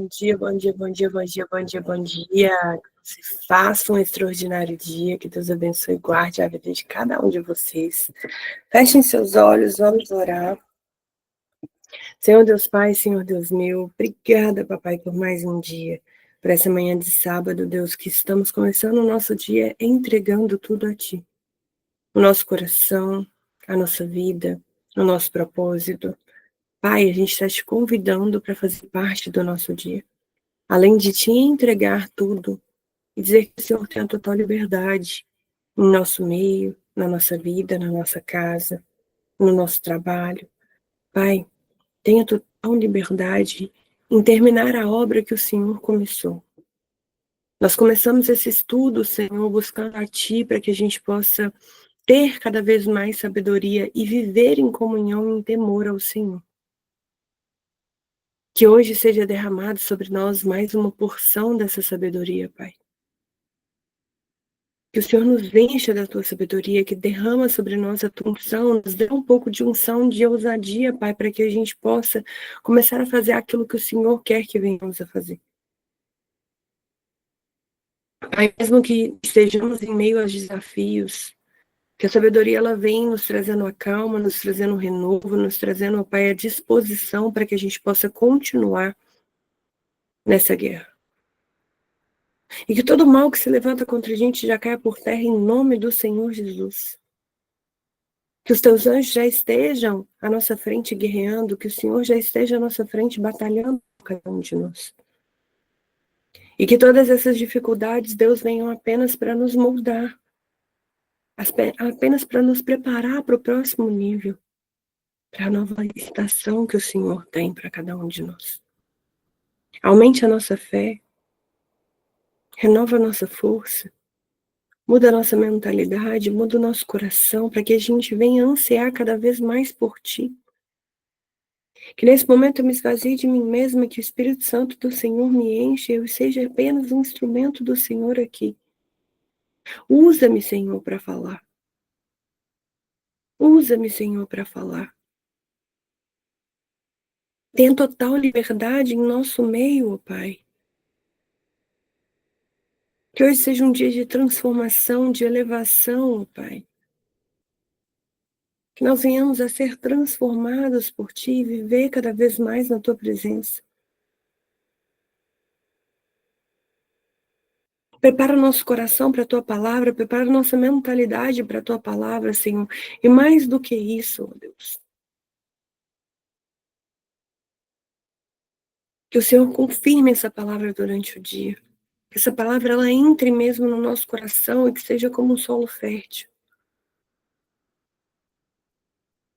bom dia, bom dia, bom dia, bom dia, bom dia, bom dia. Que você faça um extraordinário dia, que Deus abençoe e guarde a vida de cada um de vocês. Fechem seus olhos, vamos orar. Senhor Deus Pai, Senhor Deus meu, obrigada, papai, por mais um dia, por essa manhã de sábado, Deus, que estamos começando o nosso dia entregando tudo a Ti. O nosso coração, a nossa vida, o nosso propósito. Pai, a gente está te convidando para fazer parte do nosso dia. Além de te entregar tudo e dizer que o Senhor tem a total liberdade no nosso meio, na nossa vida, na nossa casa, no nosso trabalho. Pai, tenha total liberdade em terminar a obra que o Senhor começou. Nós começamos esse estudo, Senhor, buscando a Ti para que a gente possa ter cada vez mais sabedoria e viver em comunhão e em temor ao Senhor. Que hoje seja derramado sobre nós mais uma porção dessa sabedoria, Pai. Que o Senhor nos encha da Tua sabedoria, que derrama sobre nós a Tua unção, nos dê um pouco de unção, de ousadia, Pai, para que a gente possa começar a fazer aquilo que o Senhor quer que venhamos a fazer. Pai, mesmo que estejamos em meio aos desafios, que a sabedoria ela vem nos trazendo a calma, nos trazendo o renovo, nos trazendo, Pai, a disposição para que a gente possa continuar nessa guerra. E que todo mal que se levanta contra a gente já caia por terra em nome do Senhor Jesus. Que os teus anjos já estejam à nossa frente guerreando, que o Senhor já esteja à nossa frente batalhando por cada um de nós. E que todas essas dificuldades, Deus, venham apenas para nos moldar, apenas para nos preparar para o próximo nível, para a nova estação que o Senhor tem para cada um de nós. Aumente a nossa fé, renova a nossa força, muda a nossa mentalidade, muda o nosso coração, para que a gente venha ansiar cada vez mais por Ti. Que nesse momento eu me esvazie de mim mesma, que o Espírito Santo do Senhor me enche, eu seja apenas um instrumento do Senhor aqui. Usa-me, Senhor, para falar. Usa-me, Senhor, para falar. Tenha total liberdade em nosso meio, ó Pai. Que hoje seja um dia de transformação, de elevação, ó Pai. Que nós venhamos a ser transformados por Ti e viver cada vez mais na Tua presença. Prepara o nosso coração para a Tua palavra, prepara a nossa mentalidade para a Tua palavra, Senhor. E mais do que isso, ó Deus, que o Senhor confirme essa palavra durante o dia. Que essa palavra ela entre mesmo no nosso coração e que seja como um solo fértil.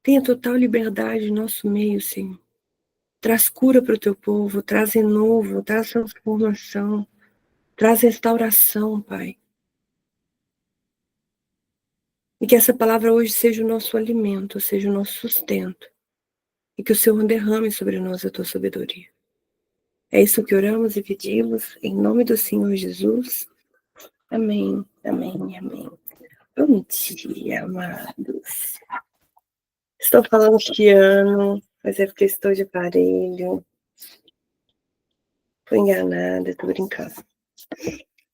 Tenha total liberdade em nosso meio, Senhor. Traz cura para o Teu povo, traz renovo, traz transformação, traz restauração, Pai. E que essa palavra hoje seja o nosso alimento, seja o nosso sustento. E que o Senhor derrame sobre nós a Tua sabedoria. É isso que oramos e pedimos, em nome do Senhor Jesus. Amém, amém, amém. Bom dia, amados. Estou falando piano, mas é porque estou de aparelho. Tô enganada, tô brincando.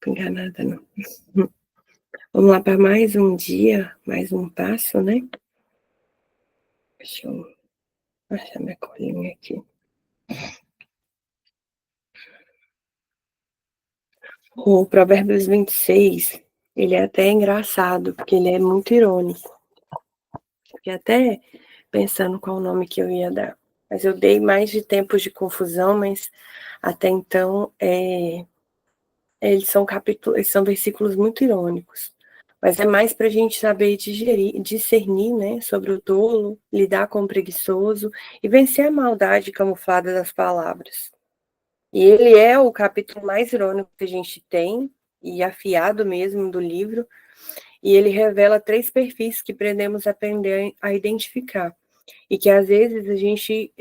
Tô enganada, não. Vamos lá para mais um dia, mais um passo, né? Deixa eu achar minha colinha aqui. O Provérbios 26, ele é até engraçado, porque ele é muito irônico. Fiquei até pensando qual o nome que eu ia dar. Mas eu dei mais de tempos de confusão, mas até então eles são versículos muito irônicos. Mas é mais para a gente saber discernir, né, sobre o tolo, lidar com o preguiçoso e vencer a maldade camuflada das palavras. E ele é o capítulo mais irônico que a gente tem, e afiado mesmo do livro, e ele revela 3 perfis que podemos aprender a identificar, e que às vezes a gente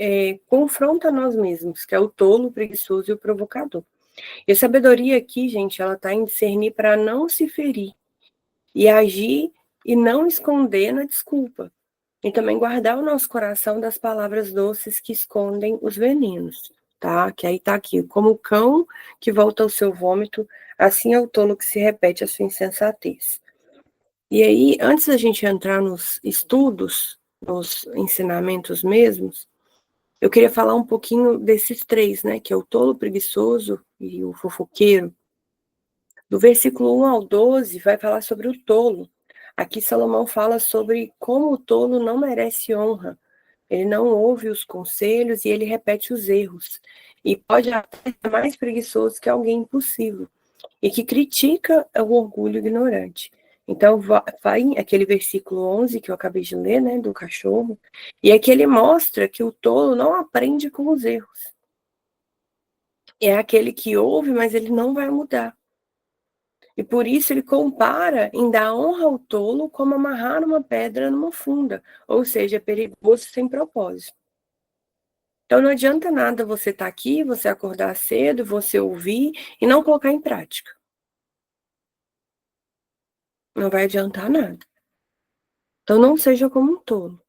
confronta nós mesmos, que é o tolo, o preguiçoso e o provocador. E a sabedoria aqui, gente, ela está em discernir para não se ferir, e agir e não esconder na desculpa. E também guardar o nosso coração das palavras doces que escondem os venenos. tá? Que aí tá aqui, como o cão que volta ao seu vômito, assim é o tolo que se repete a sua insensatez. E aí, antes da gente entrar nos estudos, nos ensinamentos mesmos, eu queria falar um pouquinho desses três, né? Que é o tolo preguiçoso e o fofoqueiro. Do versículo 1 ao 12, vai falar sobre o tolo. Aqui Salomão fala sobre como o tolo não merece honra. Ele não ouve os conselhos e ele repete os erros. E pode até ser mais preguiçoso que alguém impossível. E que critica o orgulho ignorante. Então, vai aquele versículo 11 que eu acabei de ler, né, do cachorro, e aqui ele mostra que o tolo não aprende com os erros. É aquele que ouve, mas ele não vai mudar. E por isso ele compara em dar honra ao tolo como amarrar uma pedra numa funda, ou seja, é perigoso sem propósito. Então não adianta nada você estar aqui, você acordar cedo, você ouvir e não colocar em prática. Não vai adiantar nada. Então não seja como um tolo.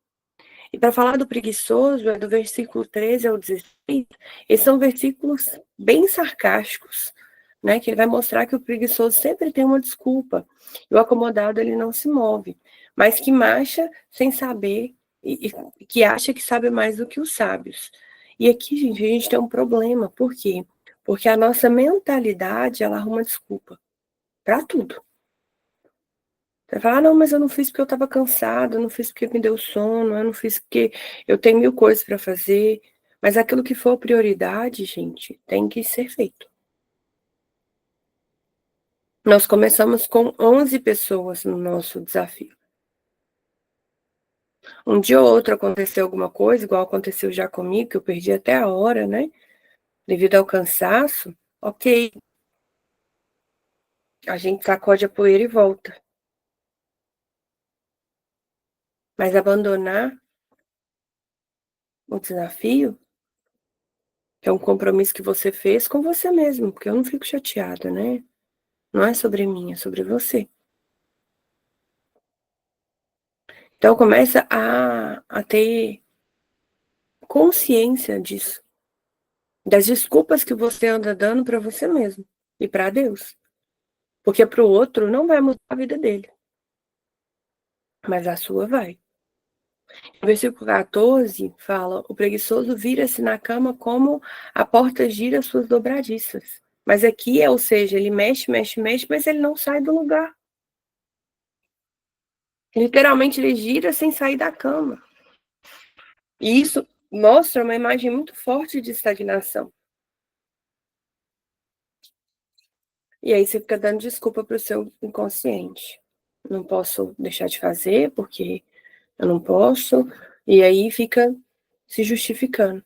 E para falar do preguiçoso, é do versículo 13 ao 16, esses são versículos bem sarcásticos, né? Que ele vai mostrar que o preguiçoso sempre tem uma desculpa. E o acomodado, ele não se move. Mas que marcha sem saber e que acha que sabe mais do que os sábios. E aqui, gente, a gente tem um problema. Por quê? Porque a nossa mentalidade, ela arruma desculpa para tudo. Você fala, não, mas eu não fiz porque eu estava cansada, eu não fiz porque me deu sono, eu não fiz porque eu tenho mil coisas para fazer. Mas aquilo que for prioridade, gente, tem que ser feito. Nós começamos com 11 pessoas no nosso desafio. Um dia ou outro aconteceu alguma coisa, igual aconteceu já comigo, que eu perdi até a hora, né? Devido ao cansaço, ok. A gente sacode a poeira e volta. Mas abandonar o desafio é um compromisso que você fez com você mesmo, porque eu não fico chateada, né? Não é sobre mim, é sobre você. Então começa a ter consciência disso, das desculpas que você anda dando para você mesmo e para Deus. Porque para o outro não vai mudar a vida dele, mas a sua vai. O versículo 14 fala: o preguiçoso vira-se na cama como a porta gira suas dobradiças. Mas aqui ou seja, ele mexe, mexe, mexe, mas ele não sai do lugar. Literalmente ele gira sem sair da cama. E isso mostra uma imagem muito forte de estagnação. E aí você fica dando desculpa para o seu inconsciente. Não posso deixar de fazer porque eu não posso. E aí fica se justificando.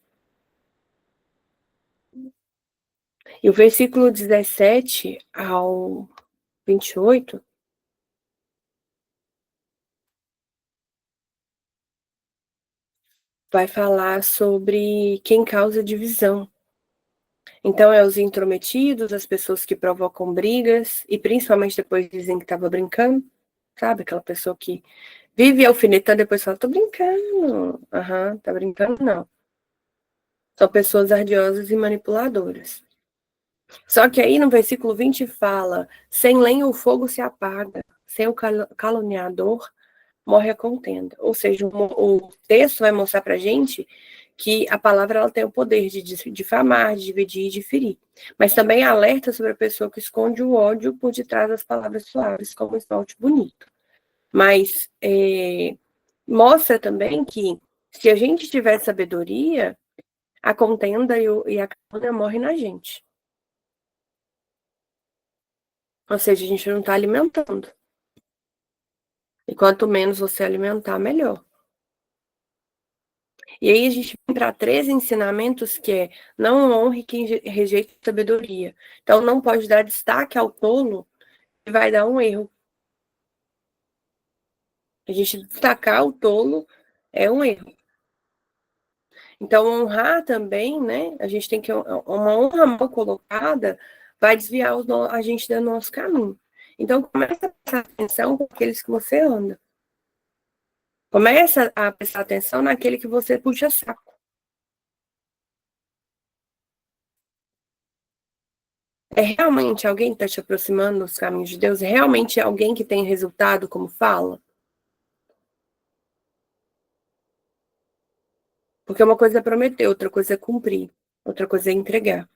E o versículo 17 ao 28 vai falar sobre quem causa divisão. Então, é os intrometidos, as pessoas que provocam brigas, e principalmente depois dizem que estava brincando, sabe? Aquela pessoa que vive alfinetando, depois fala, tô brincando. Aham, tá brincando, não. São pessoas ardiosas e manipuladoras. Só que aí no versículo 20 fala, sem lenha o fogo se apaga, sem o caluniador morre a contenda. Ou seja, o texto vai mostrar pra gente que a palavra ela tem o poder de difamar, de dividir e de ferir. Mas também alerta sobre a pessoa que esconde o ódio por detrás das palavras suaves, como esmalte bonito. Mas mostra também que se a gente tiver sabedoria, a contenda e a calúnia morrem na gente. Ou seja, a gente não está alimentando. E quanto menos você alimentar, melhor. E aí a gente vem para 13 ensinamentos que é não honre quem rejeita sabedoria. Então não pode dar destaque ao tolo e vai dar um erro. A gente destacar o tolo é um erro. Então honrar também, né? A gente tem que uma honra mal colocada vai desviar a gente do nosso caminho. Então começa a prestar atenção com aqueles que você anda. Começa a prestar atenção naquele que você puxa saco. É realmente alguém que está te aproximando dos caminhos de Deus? É realmente alguém que tem resultado como fala? Porque uma coisa é prometer, outra coisa é cumprir, outra coisa é entregar.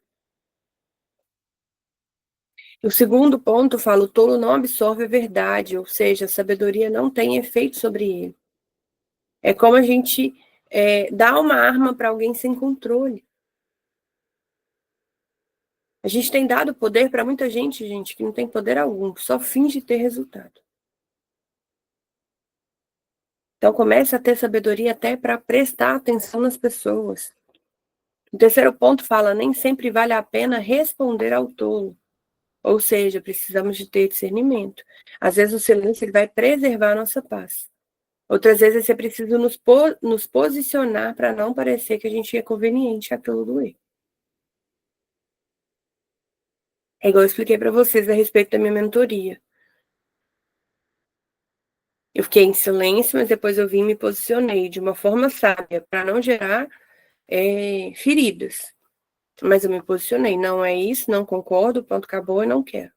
O segundo ponto fala: o tolo não absorve a verdade, ou seja, a sabedoria não tem efeito sobre ele. É como a gente dá uma arma para alguém sem controle. A gente tem dado poder para muita gente, gente, que não tem poder algum, que só finge ter resultado. Então comece a ter sabedoria até para prestar atenção nas pessoas. O terceiro ponto fala: nem sempre vale a pena responder ao tolo. Ou seja, precisamos de ter discernimento. Às vezes o silêncio ele vai preservar a nossa paz. Outras vezes é preciso nos posicionar para não parecer que a gente é conveniente aquilo do erro. É igual eu expliquei para vocês a respeito da minha mentoria. Eu fiquei em silêncio, mas depois eu vim e me posicionei de uma forma sábia, para não gerar feridas. Mas eu me posicionei, não é isso, não concordo, pronto, acabou e não quero.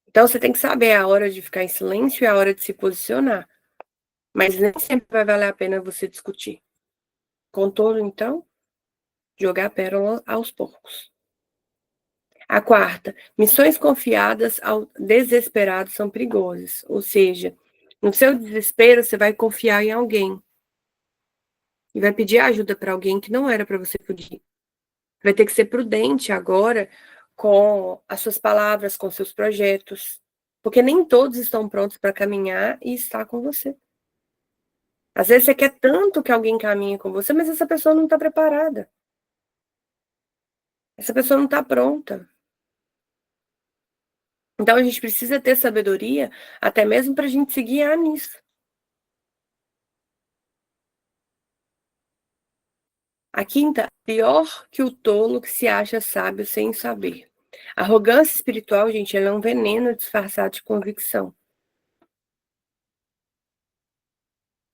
Então você tem que saber a hora de ficar em silêncio e a hora de se posicionar. Mas nem sempre vai valer a pena você discutir. Contorno, então, jogar a pérola aos poucos. A quarta, missões confiadas ao desesperado são perigosas. Ou seja, no seu desespero, você vai confiar em alguém. E vai pedir ajuda para alguém que não era para você pedir. Vai ter que ser prudente agora com as suas palavras, com seus projetos. Porque nem todos estão prontos para caminhar e estar com você. Às vezes você quer tanto que alguém caminhe com você, mas essa pessoa não está preparada. Essa pessoa não está pronta. Então a gente precisa ter sabedoria, até mesmo para a gente se guiar nisso. A quinta, pior que o tolo que se acha sábio sem saber. A arrogância espiritual, gente, ela é um veneno disfarçado de convicção.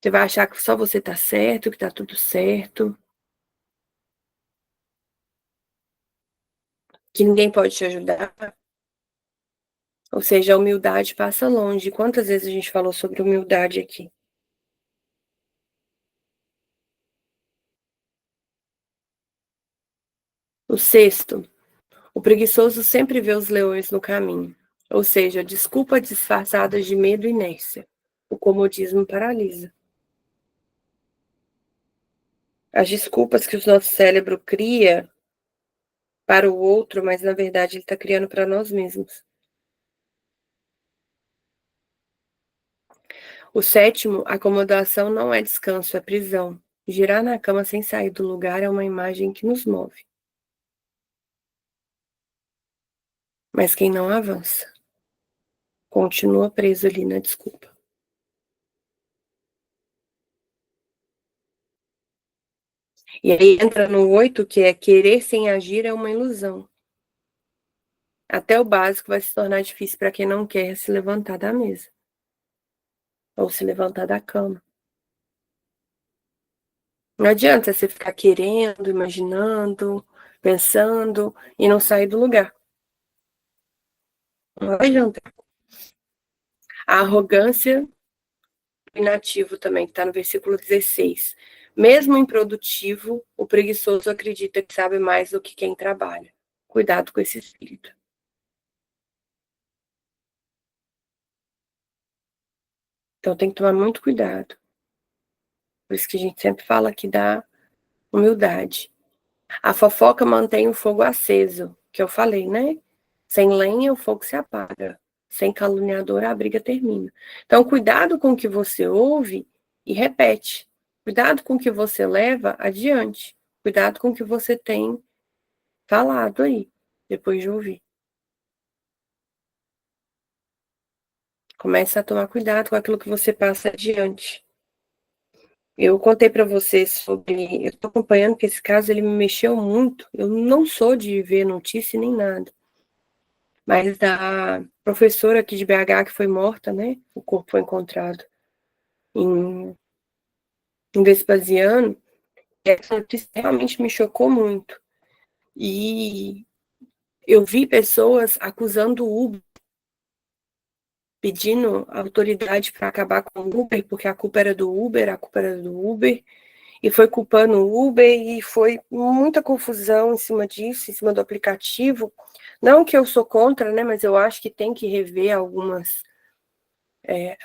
Você vai achar que só você está certo, que está tudo certo, que ninguém pode te ajudar. Ou seja, a humildade passa longe. Quantas vezes a gente falou sobre humildade aqui? O sexto, o preguiçoso sempre vê os leões no caminho. Ou seja, desculpa disfarçadas de medo e inércia. O comodismo paralisa. As desculpas que o nosso cérebro cria para o outro, mas na verdade ele está criando para nós mesmos. O sétimo, acomodação não é descanso, é prisão. Girar na cama sem sair do lugar é uma imagem que nos move. Mas quem não avança, continua preso ali na desculpa. E aí entra no 8, que é querer sem agir é uma ilusão. Até o básico vai se tornar difícil para quem não quer se levantar da mesa. Ou se levantar da cama. Não adianta você ficar querendo, imaginando, pensando e não sair do lugar. Não adianta. A arrogância inativo também, que está no versículo 16. Mesmo improdutivo, o preguiçoso acredita que sabe mais do que quem trabalha. Cuidado com esse espírito. Então tem que tomar muito cuidado. Por isso que a gente sempre fala aqui da humildade. A fofoca mantém o fogo aceso, que eu falei, né? Sem lenha, o fogo se apaga. Sem caluniador, a briga termina. Então, cuidado com o que você ouve e repete. Cuidado com o que você leva adiante. Cuidado com o que você tem falado aí, depois de ouvir. Comece a tomar cuidado com aquilo que você passa adiante. Eu contei para vocês sobre... Eu estou acompanhando que esse caso ele me mexeu muito. Eu não sou de ver notícia nem nada. Mas da professora aqui de BH que foi morta, né? O corpo foi encontrado em Vespasiano. Essa notícia realmente me chocou muito. E eu vi pessoas acusando o Uber, pedindo autoridade para acabar com o Uber, porque a culpa era do Uber, a culpa era do Uber, e foi culpando o Uber, e foi muita confusão em cima disso, em cima do aplicativo. Não que eu sou contra, né, mas eu acho que tem que rever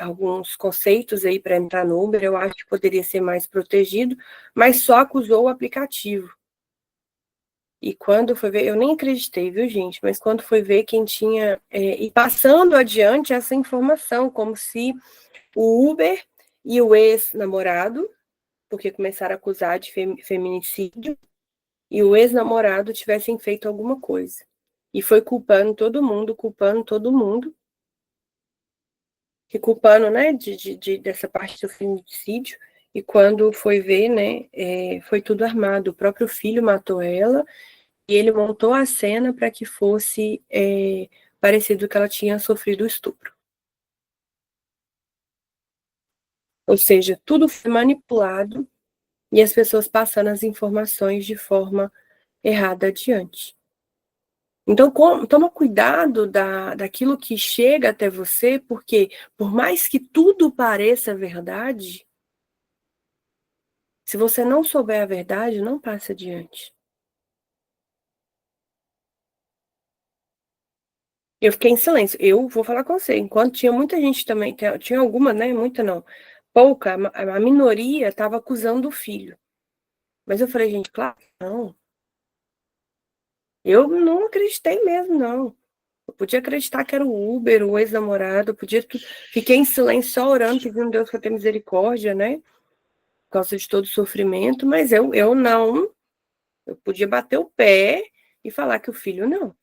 alguns conceitos aí para entrar no Uber, eu acho que poderia ser mais protegido, mas só acusou o aplicativo. E quando foi ver, eu nem acreditei, viu, gente? Mas quando foi ver quem tinha. E passando adiante essa informação, como se o Uber e o ex-namorado, porque começaram a acusar de feminicídio, e o ex-namorado tivessem feito alguma coisa. E foi culpando todo mundo, e culpando, né, dessa parte do feminicídio. E quando foi ver, né, foi tudo armado. O próprio filho matou ela, e ele montou a cena para que fosse parecido que ela tinha sofrido estupro. Ou seja, tudo foi manipulado e as pessoas passando as informações de forma errada adiante. Então, toma cuidado daquilo que chega até você, porque por mais que tudo pareça verdade, se você não souber a verdade, não passe adiante. Eu fiquei em silêncio. Eu vou falar com você. Enquanto tinha muita gente também, tinha alguma, né? Muita não. Pouca, a minoria estava acusando o filho. Mas eu falei, gente, claro, não. Eu não acreditei mesmo, não. Eu podia acreditar que era o Uber, o ex-namorado, fiquei em silêncio só orando, pedindo a Deus para ter misericórdia, né? Por causa de todo o sofrimento, mas eu não. Eu podia bater o pé e falar que o filho não.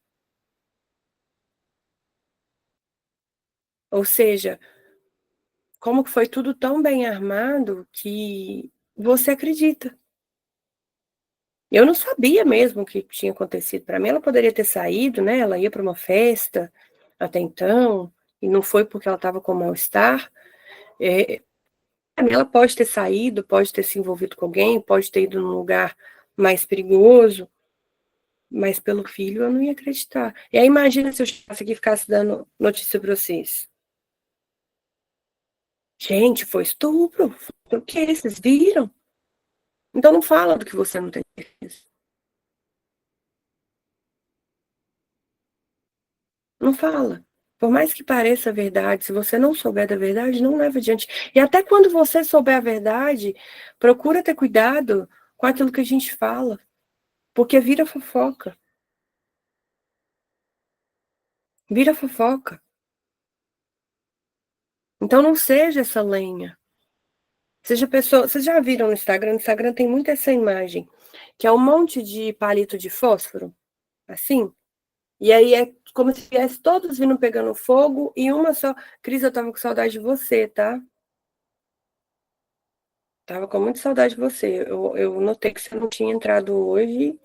Ou seja, como que foi tudo tão bem armado que você acredita. Eu não sabia mesmo o que tinha acontecido. Para mim, ela poderia ter saído, né? Ela ia para uma festa até então, e não foi porque ela estava com mal-estar. Ela pode ter saído, pode ter se envolvido com alguém, pode ter ido num lugar mais perigoso, mas pelo filho eu não ia acreditar. E aí imagina se eu chegasse aqui e ficasse dando notícia para vocês. Gente, foi estupro. Foi o quê? Vocês viram? Então não fala do que você não tem certeza. Não fala. Por mais que pareça verdade, se você não souber da verdade, não leva adiante. E até quando você souber a verdade, procura ter cuidado com aquilo que a gente fala, porque vira fofoca. Vira fofoca. Então não seja essa lenha. Seja pessoa. Vocês já viram no Instagram? No Instagram tem muito essa imagem, que é um monte de palito de fósforo, assim. E aí é como se viesse todos vindo pegando fogo e uma só. Cris, eu tava com saudade de você, tá? Tava com muita saudade de você. Eu notei que você não tinha entrado hoje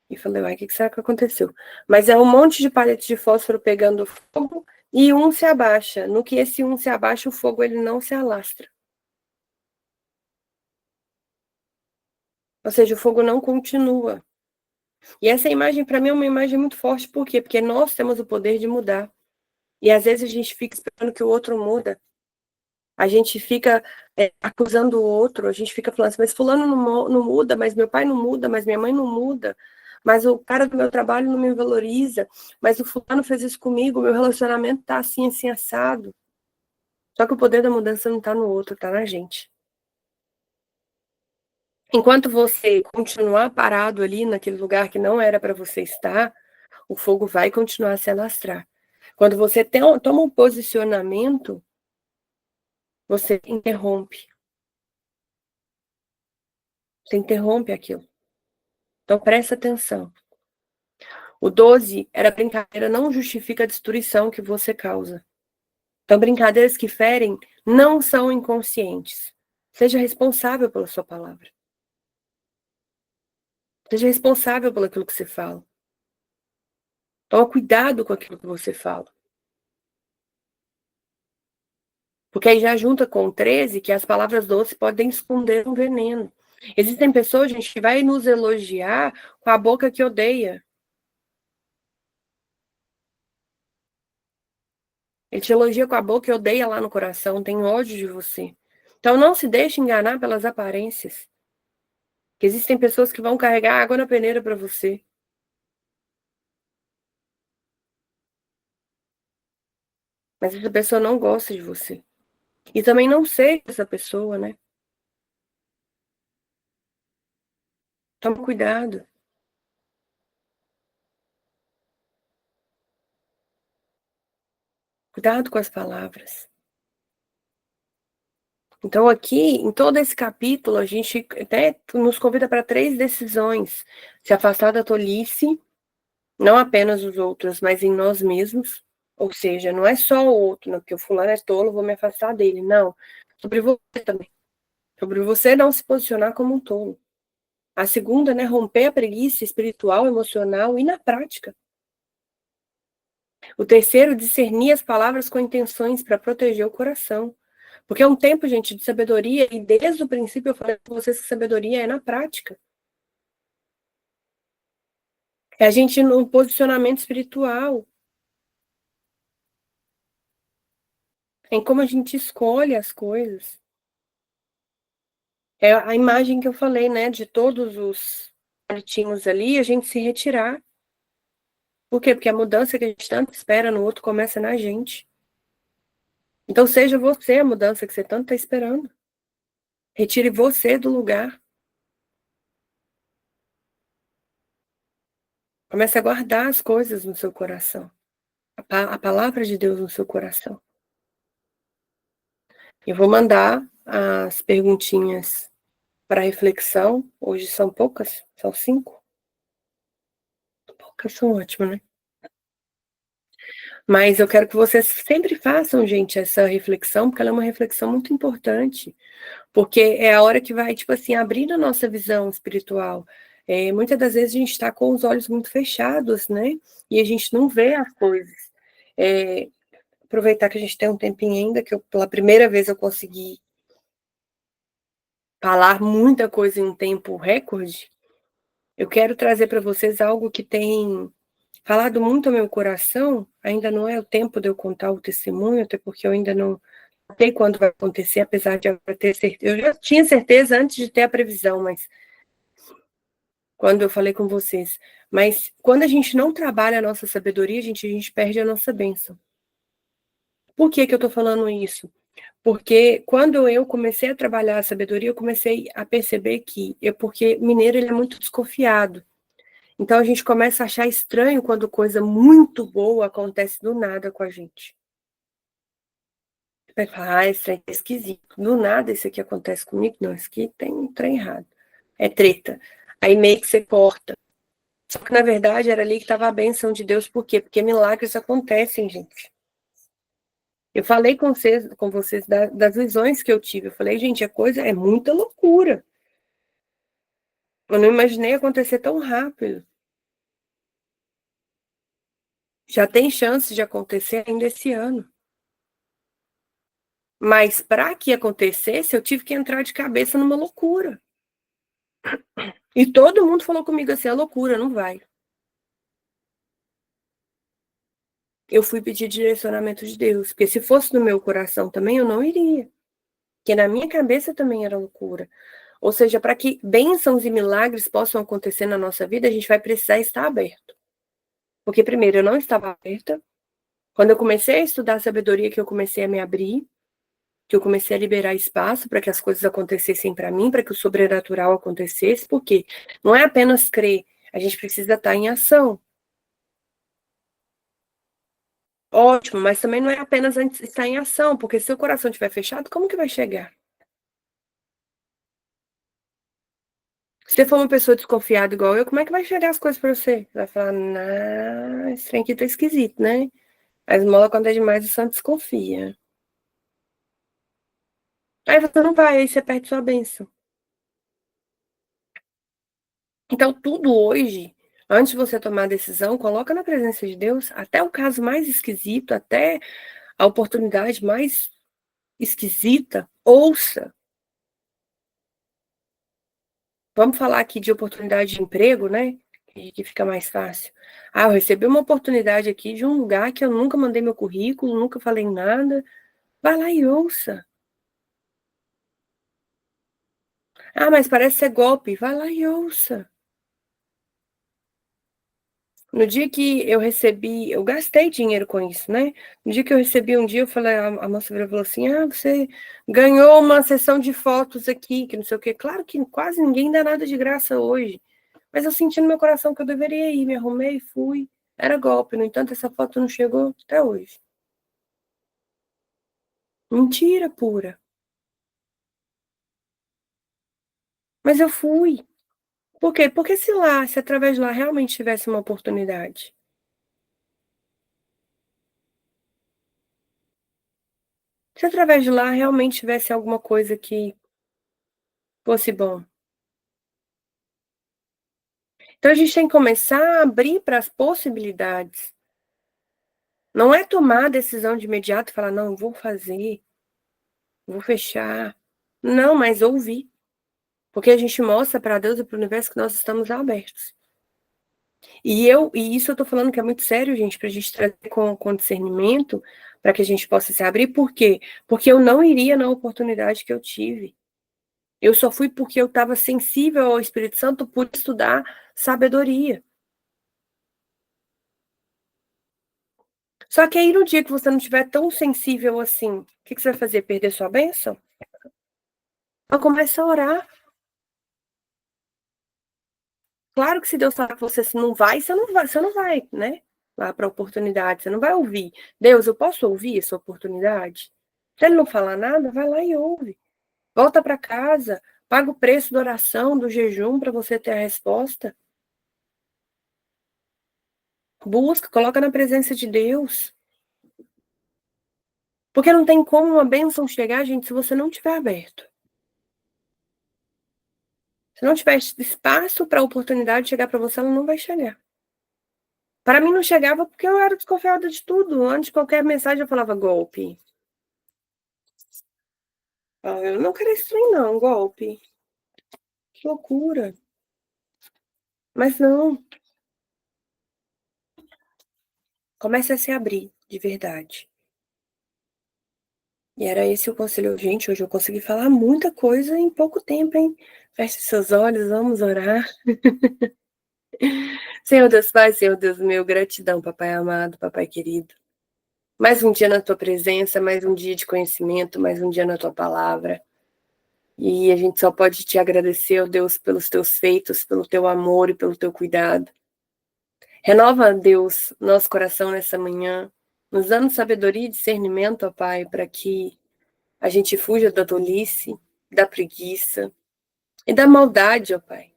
e falei, uai, o que será que aconteceu? Mas é um monte de palete de fósforo pegando fogo e um se abaixa. No que esse um se abaixa, o fogo ele não se alastra. Ou seja, o fogo não continua. E essa imagem, para mim, é uma imagem muito forte. Por quê? Porque nós temos o poder de mudar. E às vezes a gente fica esperando que o outro muda. A gente fica acusando o outro, a gente fica falando assim, mas fulano não muda, mas meu pai não muda, mas minha mãe não muda, mas o cara do meu trabalho não me valoriza, mas o fulano fez isso comigo, meu relacionamento tá assim, assim, assado. Só que o poder da mudança não tá no outro, tá na gente. Enquanto você continuar parado ali naquele lugar que não era para você estar, o fogo vai continuar a se alastrar. Quando você toma um posicionamento, você interrompe. Você interrompe aquilo. Então, presta atenção. O 12 era brincadeira não justifica a destruição que você causa. Então, brincadeiras que ferem não são inconscientes. Seja responsável pela sua palavra. Seja responsável pelo aquilo que você fala. Toma cuidado com aquilo que você fala. Porque aí já junta com o 13 que as palavras doces podem esconder um veneno. Existem pessoas, gente, que vai nos elogiar com a boca que odeia. Ele te elogia com a boca e odeia lá no coração, tem ódio de você. Então não se deixe enganar pelas aparências. Que existem pessoas que vão carregar água na peneira para você. Mas essa pessoa não gosta de você. E também não seja essa pessoa, né? Tome cuidado. Cuidado com as palavras. Então, aqui, em todo esse capítulo, a gente até nos convida para 3 decisões. Se afastar da tolice, não apenas os outros, mas em nós mesmos. Ou seja, não é só o outro, não, porque o fulano é tolo, vou me afastar dele. Não. Sobre você também. Sobre você não se posicionar como um tolo. A segunda, né, romper a preguiça espiritual, emocional e na prática. O terceiro, discernir as palavras com intenções para proteger o coração. Porque é um tempo, gente, de sabedoria, e desde o princípio eu falei para vocês que sabedoria é na prática. É a gente no posicionamento espiritual. É em como a gente escolhe as coisas. É a imagem que eu falei, né, de todos os palitinhos ali, a gente se retirar. Por quê? Porque a mudança que a gente tanto espera no outro começa na gente. Então seja você a mudança que você tanto está esperando. Retire você do lugar. Comece a guardar as coisas no seu coração. A palavra de Deus no seu coração. Eu vou mandar as perguntinhas para reflexão. Hoje são poucas, são 5. Poucas são ótimas, né? Mas eu quero que vocês sempre façam, gente, essa reflexão, porque ela é uma reflexão muito importante. Porque é a hora que vai, tipo assim, abrir a nossa visão espiritual. Muitas das vezes a gente está com os olhos muito fechados, né? E a gente não vê as coisas. Aproveitar que a gente tem um tempinho ainda, que pela primeira vez eu consegui falar muita coisa em um tempo recorde. Eu quero trazer para vocês algo que tem falado muito ao meu coração. Ainda não é o tempo de eu contar o testemunho, até porque eu ainda não sei quando vai acontecer, apesar de eu ter certeza. Eu já tinha certeza antes de ter a previsão, mas quando eu falei com vocês. Mas quando a gente não trabalha a nossa sabedoria, a gente perde a nossa bênção. Por que eu estou falando isso? Porque quando eu comecei a trabalhar a sabedoria, eu comecei a perceber porque mineiro ele é muito desconfiado. Então a gente começa a achar estranho quando coisa muito boa acontece do nada com a gente. Vai falar, isso é esquisito. Do nada isso aqui acontece comigo? Não, isso aqui tem um trem errado. É treta. Aí meio que você corta. Só que na verdade era ali que estava a bênção de Deus. Por quê? Porque milagres acontecem, gente. Eu falei com vocês das visões que eu tive. Eu falei, gente, a coisa é muita loucura. Eu não imaginei acontecer tão rápido. Já tem chance de acontecer ainda esse ano. Mas para que acontecesse, eu tive que entrar de cabeça numa loucura. E todo mundo falou comigo assim, é loucura, não vai. Eu fui pedir direcionamento de Deus, porque se fosse no meu coração também, eu não iria. Porque na minha cabeça também era loucura. Ou seja, para que bênçãos e milagres possam acontecer na nossa vida, a gente vai precisar estar aberto. Porque primeiro, eu não estava aberta. Quando eu comecei a estudar sabedoria, que eu comecei a me abrir, que eu comecei a liberar espaço para que as coisas acontecessem para mim, para que o sobrenatural acontecesse, porque não é apenas crer, a gente precisa estar em ação. Ótimo, mas também não é apenas estar em ação, porque se o coração estiver fechado, como que vai chegar? Se você for uma pessoa desconfiada igual eu, como é que vai chegar as coisas para você? Vai falar, não, esse trem aqui tá esquisito, né? A esmola, quando é demais, o santo desconfia. Aí você não vai, aí você perde sua bênção. Então, tudo hoje, antes de você tomar a decisão, coloca na presença de Deus, até o caso mais esquisito, até a oportunidade mais esquisita, ouça. Vamos falar aqui de oportunidade de emprego, né? Que fica mais fácil. Ah, eu recebi uma oportunidade aqui de um lugar que eu nunca mandei meu currículo, nunca falei nada. Vai lá e ouça. Ah, mas parece ser golpe. Vai lá e ouça. No dia que eu recebi, eu gastei dinheiro com isso, né? No dia que eu recebi um dia, eu falei, a moça virou e falou assim: ah, você ganhou uma sessão de fotos aqui, que não sei o quê. Claro que quase ninguém dá nada de graça hoje. Mas eu senti no meu coração que eu deveria ir, me arrumei, fui. Era golpe, no entanto, essa foto não chegou até hoje. Mentira pura. Mas eu fui. Por quê? Porque se lá, se através de lá realmente tivesse uma oportunidade, se através de lá realmente tivesse alguma coisa que fosse bom. Então a gente tem que começar a abrir para as possibilidades. Não é tomar a decisão de imediato e falar, não, vou fazer, vou fechar. Não, mas ouvir. Porque a gente mostra para Deus e para o universo que nós estamos abertos. E isso eu tô falando que é muito sério, gente, para a gente trazer com discernimento, para que a gente possa se abrir. Por quê? Porque eu não iria na oportunidade que eu tive. Eu só fui porque eu estava sensível ao Espírito Santo por estudar sabedoria. Só que aí no dia que você não estiver tão sensível assim, o que você vai fazer? Perder sua bênção? Então começa a orar. Claro que se Deus falar que você não vai, você não vai, né? Lá para a oportunidade, você não vai ouvir. Deus, eu posso ouvir essa oportunidade? Se ele não falar nada, vai lá e ouve. Volta para casa, paga o preço da oração, do jejum para você ter a resposta. Busca, coloca na presença de Deus. Porque não tem como uma bênção chegar, gente, se você não estiver aberto. Se não tiver espaço para a oportunidade chegar para você, ela não vai chegar. Para mim não chegava porque eu era desconfiada de tudo. Antes de qualquer mensagem eu falava golpe. Ah, eu não quero esse trem não, golpe. Que loucura. Mas não, comece a se abrir, de verdade. E era esse o conselho. Gente, hoje eu consegui falar muita coisa em pouco tempo, hein? Feche seus olhos, vamos orar. Senhor Deus Pai, Senhor Deus meu, gratidão, Papai amado, Papai querido. Mais um dia na tua presença, mais um dia de conhecimento, mais um dia na tua palavra. E a gente só pode te agradecer, ó Deus, pelos teus feitos, pelo teu amor e pelo teu cuidado. Renova, Deus, nosso coração nessa manhã, nos dando sabedoria e discernimento, ó Pai, para que a gente fuja da tolice, da preguiça e da maldade, ó Pai.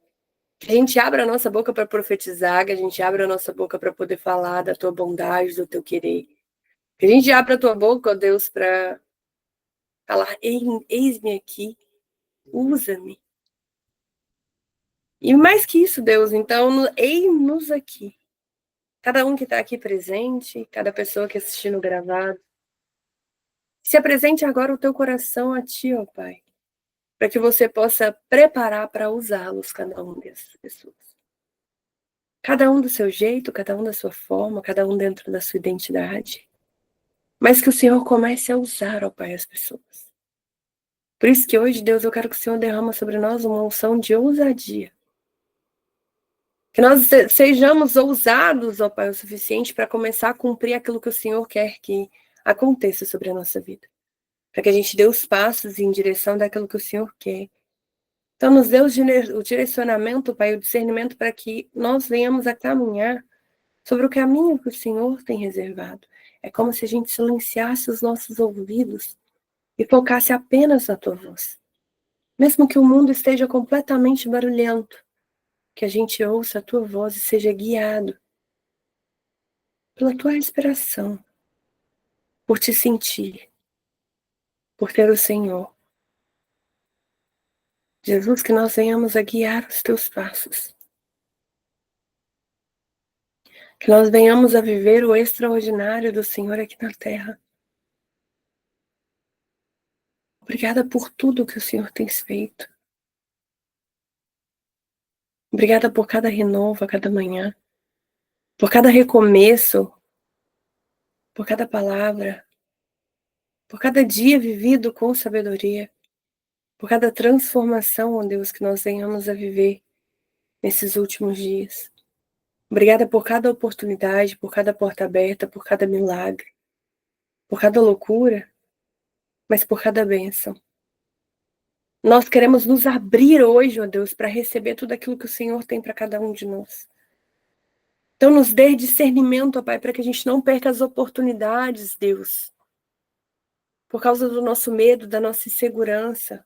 Que a gente abra a nossa boca para profetizar, que a gente abra a nossa boca para poder falar da tua bondade, do teu querer. Que a gente abra a tua boca, ó Deus, para falar: eis-me aqui, usa-me. E mais que isso, Deus, então, eis-nos aqui. Cada um que está aqui presente, cada pessoa que assistiu no gravado. Se apresente agora o teu coração a ti, ó Pai, para que você possa preparar para usá-los, cada um dessas pessoas. Cada um do seu jeito, cada um da sua forma, cada um dentro da sua identidade. Mas que o Senhor comece a usar, ó Pai, as pessoas. Por isso que hoje, Deus, eu quero que o Senhor derrama sobre nós uma unção de ousadia. Que nós sejamos ousados, ó Pai, o suficiente para começar a cumprir aquilo que o Senhor quer que aconteça sobre a nossa vida. Para que a gente dê os passos em direção daquilo que o Senhor quer. Então, nos dê o direcionamento, Pai, o discernimento para que nós venhamos a caminhar sobre o caminho que o Senhor tem reservado. É como se a gente silenciasse os nossos ouvidos e focasse apenas na tua voz. Mesmo que o mundo esteja completamente barulhento, que a gente ouça a tua voz e seja guiado pela tua inspiração, por te sentir, por ter o Senhor. Jesus, que nós venhamos a guiar os teus passos. Que nós venhamos a viver o extraordinário do Senhor aqui na terra. Obrigada por tudo que o Senhor tem feito. Obrigada por cada renovo a cada manhã, por cada recomeço, por cada palavra, por cada dia vivido com sabedoria, por cada transformação, ó Deus, que nós venhamos a viver nesses últimos dias. Obrigada por cada oportunidade, por cada porta aberta, por cada milagre, por cada loucura, mas por cada bênção. Nós queremos nos abrir hoje, ó Deus, para receber tudo aquilo que o Senhor tem para cada um de nós. Então nos dê discernimento, ó Pai, para que a gente não perca as oportunidades, Deus, por causa do nosso medo, da nossa insegurança,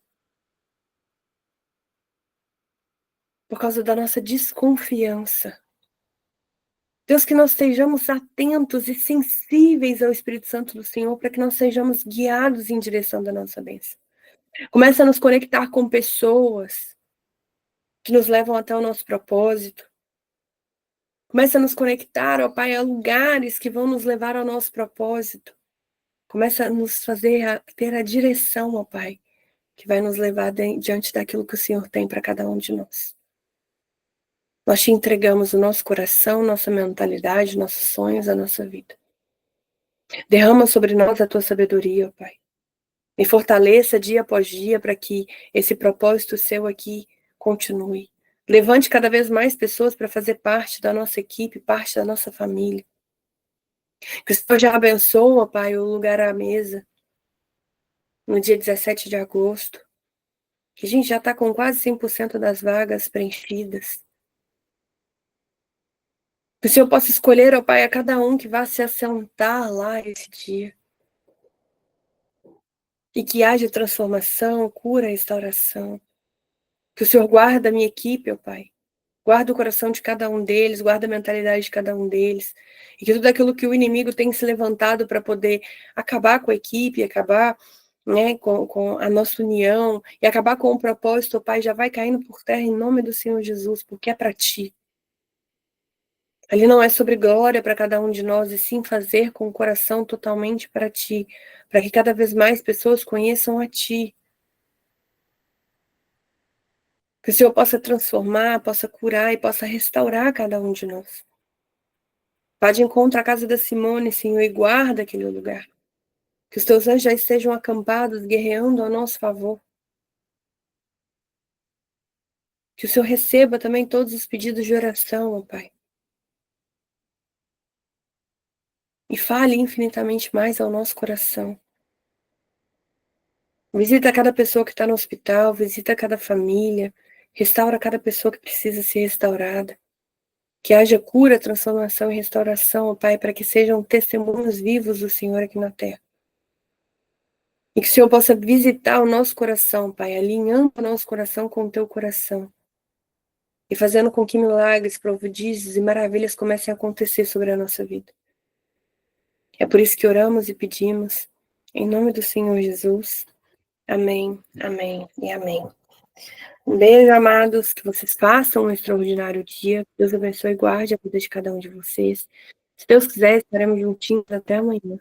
por causa da nossa desconfiança. Deus, que nós estejamos atentos e sensíveis ao Espírito Santo do Senhor, para que nós sejamos guiados em direção da nossa bênção. Começa a nos conectar com pessoas que nos levam até o nosso propósito. Começa a nos conectar, ó Pai, a lugares que vão nos levar ao nosso propósito. Começa a nos fazer ter a direção, ó Pai, que vai nos levar diante daquilo que o Senhor tem para cada um de nós. Nós te entregamos o nosso coração, nossa mentalidade, nossos sonhos, a nossa vida. Derrama sobre nós a tua sabedoria, ó Pai. Me fortaleça dia após dia para que esse propósito seu aqui continue. Levante cada vez mais pessoas para fazer parte da nossa equipe, parte da nossa família. Que o Senhor já abençoe, Pai, o lugar à mesa no dia 17 de agosto. Que a gente já está com quase 100% das vagas preenchidas. Que o Senhor possa escolher, ó Pai, a cada um que vá se assentar lá esse dia. E que haja transformação, cura, restauração. Que o Senhor guarde a minha equipe, ó Pai. Guarda o coração de cada um deles, guarda a mentalidade de cada um deles. E que tudo aquilo que o inimigo tem se levantado para poder acabar com a equipe, acabar, né, com a nossa união, e acabar com o propósito, ó Pai, já vai caindo por terra em nome do Senhor Jesus, porque é para Ti. Ali não é sobre glória para cada um de nós, e sim fazer com o coração totalmente para Ti, para que cada vez mais pessoas conheçam a Ti. Que o Senhor possa transformar, possa curar e possa restaurar cada um de nós. Vá de encontro à casa da Simone, Senhor, e guarda aquele lugar. Que os teus anjos já estejam acampados, guerreando a nosso favor. Que o Senhor receba também todos os pedidos de oração, ó Pai. E fale infinitamente mais ao nosso coração. Visita cada pessoa que está no hospital, visita cada família, restaura cada pessoa que precisa ser restaurada. Que haja cura, transformação e restauração, ó Pai, para que sejam testemunhos vivos do Senhor aqui na terra. E que o Senhor possa visitar o nosso coração, Pai, alinhando o nosso coração com o teu coração. E fazendo com que milagres, prodígios e maravilhas comecem a acontecer sobre a nossa vida. É por isso que oramos e pedimos, em nome do Senhor Jesus. Amém, amém e amém. Um beijo, amados, que vocês façam um extraordinário dia. Deus abençoe e guarde a vida de cada um de vocês. Se Deus quiser, estaremos juntinhos até amanhã.